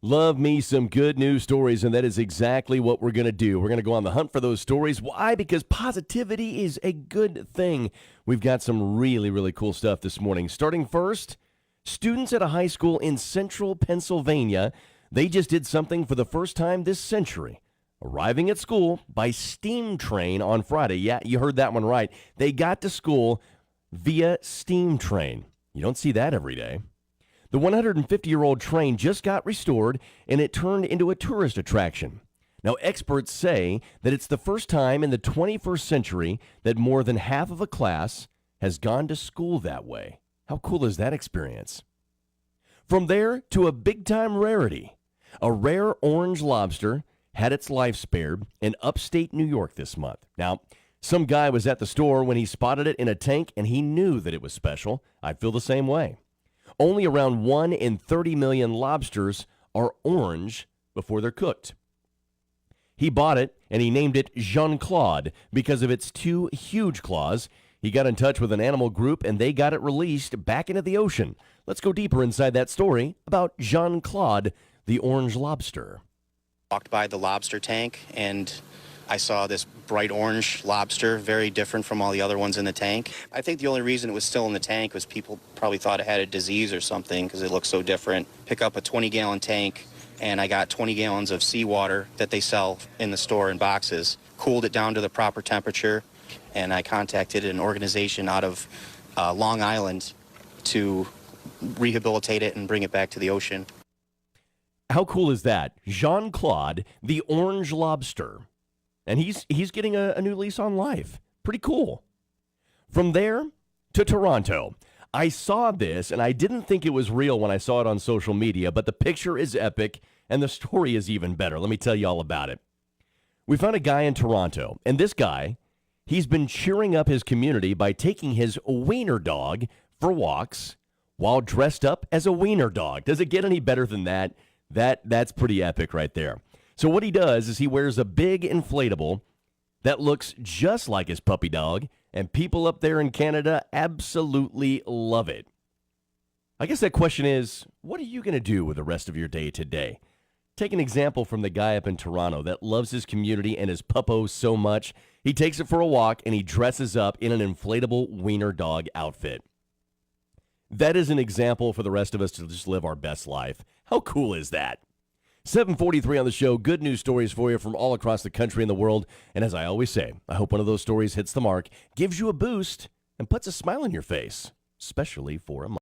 Love me some good news stories, and that is exactly what we're going to do. We're going to go on the hunt for those stories. Why? Because positivity is a good thing. We've got some really, really cool stuff this morning. Starting first, students at a high school in central Pennsylvania, they just did something for the first time this century. Arriving at school by steam train on Friday. Yeah, you heard that one right. They got to school via steam train. You don't see that every day. The 150-year-old train just got restored, and it turned into a tourist attraction. Now, experts say that it's the first time in the 21st century that more than half of a class has gone to school that way. How cool is that experience? From there to a big-time rarity. A rare orange lobster had its life spared in upstate New York this month. Now, some guy was at the store when he spotted it in a tank, and he knew that it was special. I feel the same way. Only around 1 in 30 million lobsters are orange before they're cooked. He bought it, and he named it Jean-Claude because of its two huge claws. He got in touch with an animal group, and they got it released back into the ocean. Let's go deeper inside that story about Jean-Claude, the orange lobster. Walked by the lobster tank, and I saw this bright orange lobster, very different from all the other ones in the tank. I think the only reason it was still in the tank was people probably thought it had a disease or something because it looked so different. Pick up a 20-gallon tank, and I got 20 gallons of seawater that they sell in the store in boxes. Cooled it down to the proper temperature, and I contacted an organization out of Long Island to rehabilitate it and bring it back to the ocean. How cool is that? Jean-Claude, the orange lobster. And he's getting a new lease on life. Pretty cool. From there to Toronto. I saw this, and I didn't think it was real when I saw it on social media, but the picture is epic, and the story is even better. Let me tell you all about it. We found a guy in Toronto, and this guy, he's been cheering up his community by taking his wiener dog for walks while dressed up as a wiener dog. Does it get any better than that? That's pretty epic right there. So what he does is he wears a big inflatable that looks just like his puppy dog, and people up there in Canada absolutely love it. I guess that question is, what are you going to do with the rest of your day today? Take an example from the guy up in Toronto that loves his community and his puppo so much, he takes it for a walk and he dresses up in an inflatable wiener dog outfit. That is an example for the rest of us to just live our best life. How cool is that? 7:43 on the show. Good news stories for you from all across the country and the world. And as I always say, I hope one of those stories hits the mark, gives you a boost, and puts a smile on your face, especially for a moment.